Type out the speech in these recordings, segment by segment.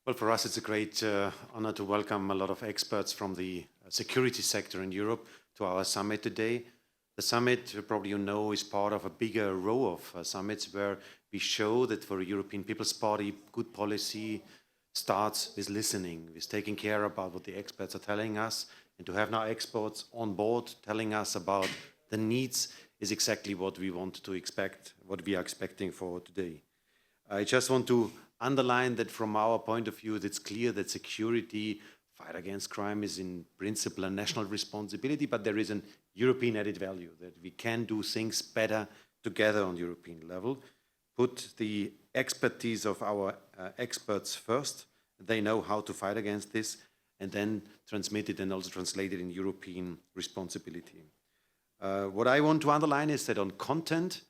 Well, for us, it's a great honor to welcome a lot of experts from the security sector in Europe to our summit today. The summit, probably you know, is part of a bigger row of summits where we show that for a European People's Party, good policy starts with listening, with taking care about what the experts are telling us, and to have now experts on board telling us about the needs is exactly what we want to expect, what we are expecting for today. I just want to underline that from our point of view, it's clear that security, fight against crime is in principle a national responsibility, but there is an European added value that we can do things better together on European level. Put the expertise of our experts first. They know how to fight against this, and then transmit it and also translate it in European responsibility. What I want to underline is that on content,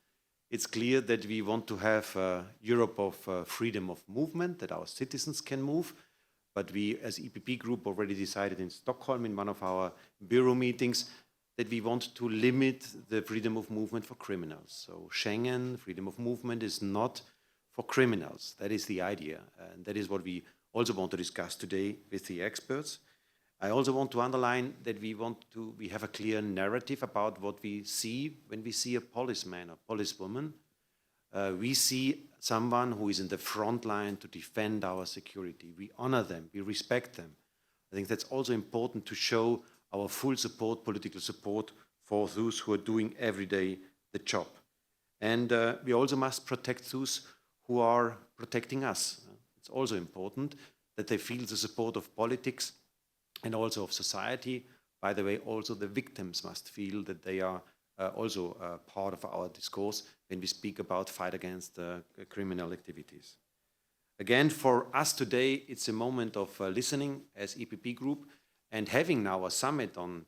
it's clear that we want to have a Europe of freedom of movement, that our citizens can move. But we, as EPP Group, already decided in Stockholm in one of our bureau meetings that we want to limit the freedom of movement for criminals. So Schengen, freedom of movement, is not for criminals. That is the idea. And that is what we also want to discuss today with the experts. I also want to underline that we have a clear narrative about what we see when we see a policeman or policewoman. We see someone who is in the front line to defend our security. We honor them, we respect them. I think that's also important to show our full support, political support for those who are doing every day the job. And we also must protect those who are protecting us. It's also important that they feel the support of politics and also of society. By the way, also the victims must feel that they are also part of our discourse when we speak about fight against criminal activities. Again, for us today, it's a moment of listening as EPP Group, and having now a summit on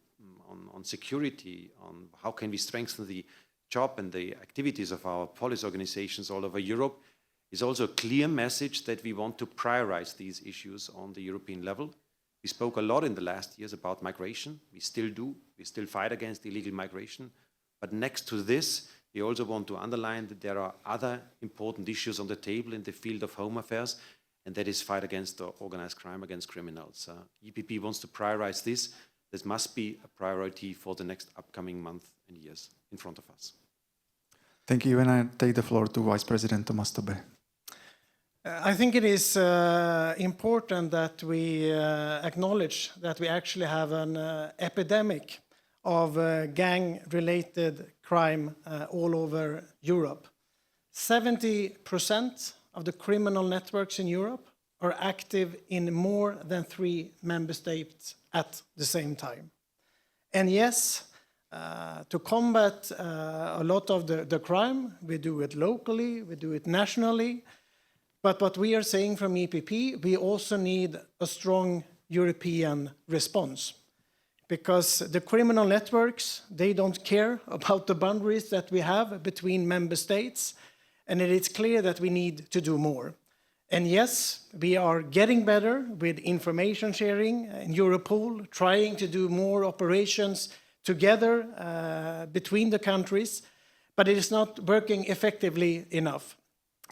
security, on how can we strengthen the job and the activities of our police organizations all over Europe, is also a clear message that we want to prioritize these issues on the European level. We spoke a lot in the last years about migration. We still do. We still fight against illegal migration. But next to this, we also want to underline that there are other important issues on the table in the field of home affairs, and that is fight against organized crime, against criminals. EPP wants to prioritize this. This must be a priority for the next upcoming month and years in front of us. Thank you, and I take the floor to Vice President Tomas Tobe. I think it is important that we acknowledge that we actually have an epidemic of gang-related crime all over Europe. 70% of the criminal networks in Europe are active in more than 3 member states at the same time. And yes, to combat a lot of the crime, we do it locally, we do it nationally. But what we are saying from EPP, we also need a strong European response. Because the criminal networks, they don't care about the boundaries that we have between member states. And it is clear that we need to do more. And yes, we are getting better with information sharing in Europol, trying to do more operations together between the countries. But it is not working effectively enough.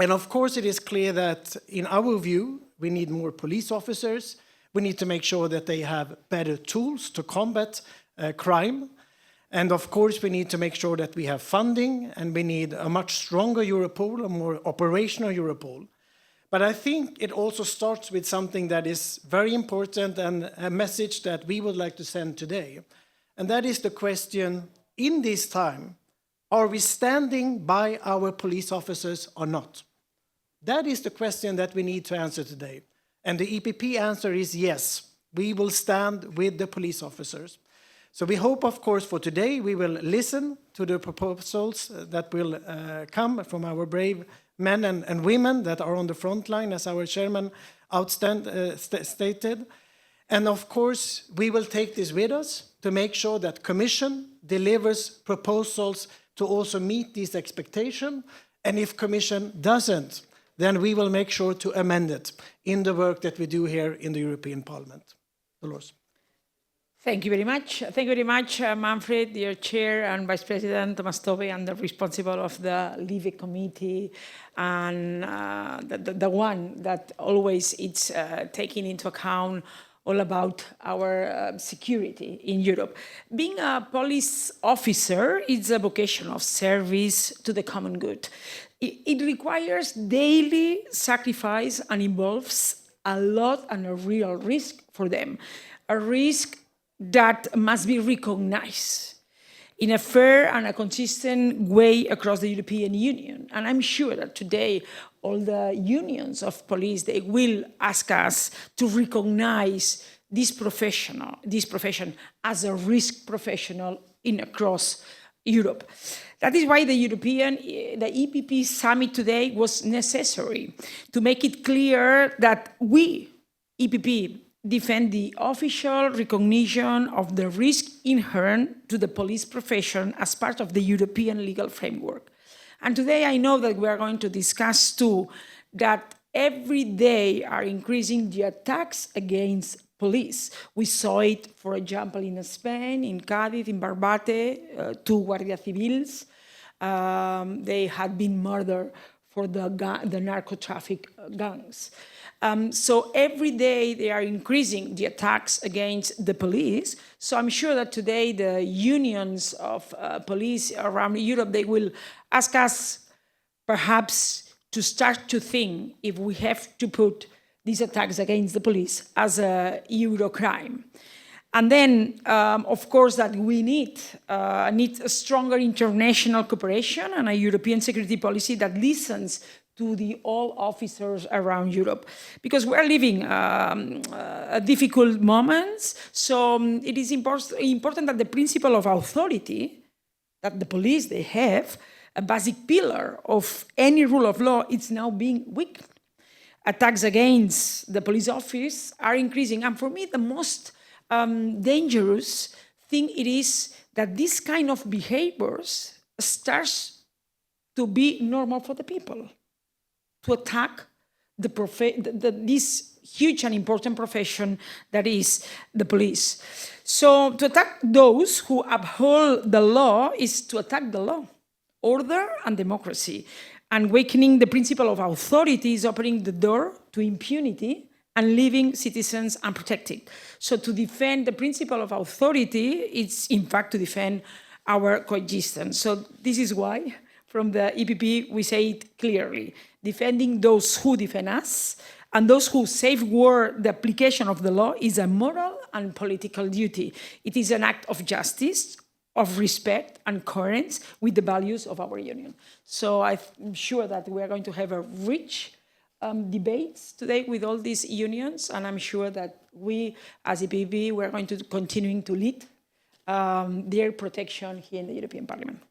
And of course, it is clear that in our view, we need more police officers. We need to make sure that they have better tools to combat crime. And of course, we need to make sure that we have funding, and we need a much stronger Europol, a more operational Europol. But I think it also starts with something that is very important and a message that we would like to send today. And that is the question, in this time, are we standing by our police officers or not? That is the question that we need to answer today. And the EPP answer is yes, we will stand with the police officers. So we hope, of course, for today we will listen to the proposals that will come from our brave men and women that are on the front line, as our chairman stated. And of course, we will take this with us to make sure that Commission delivers proposals to also meet these expectations. And if Commission doesn't, then we will make sure to amend it in the work that we do here in the European Parliament. Dolors. Thank you very much. Thank you very much, Manfred, dear Chair and Vice President Tomas Tobe, and the responsible of the LIVE committee, and the one that always it's taking into account all about our security in Europe. Being a police officer is a vocation of service to the common good. It requires daily sacrifice and involves a lot and a real risk for them. A risk that must be recognized in a fair and a consistent way across the European Union. And I'm sure that today all the unions of police, they will ask us to recognize this profession as a risk professional across Europe. That is why the EPP summit today was necessary to make it clear that we, EPP, defend the official recognition of the risk inherent to the police profession as part of the European legal framework. And today I know that we are going to discuss too that every day are increasing the attacks against police. We saw it, for example, in Spain, in Cádiz, in Barbate, 2 Guardia Civils. They had been murdered for the narco-traffic gangs. So every day they are increasing the attacks against the police. So I'm sure that today the unions of police around Europe, they will ask us perhaps to start to think if we have to put these attacks against the police as a Euro crime. And then, of course, that we need a stronger international cooperation and a European security policy that listens to all officers around Europe, because we are living difficult moments. So it is important that the principle of authority that the police they have, a basic pillar of any rule of law, it's now being weakened. Attacks against the police office are increasing, and for me, the most dangerous thing it is that this kind of behaviors starts to be normal for the people. To attack this huge and important profession that is the police. So to attack those who uphold the law is to attack the law, order and democracy. And weakening the principle of authority is opening the door to impunity and leaving citizens unprotected. So to defend the principle of authority, it's in fact to defend our coexistence. So this is why from the EPP we say it clearly. Defending those who defend us and those who safeguard the application of the law is a moral and political duty. It is an act of justice, of respect and coherence with the values of our union. So I'm sure that we are going to have a rich debates today with all these unions, and I'm sure that we as EPP, we're going to continue to lead their protection here in the European Parliament.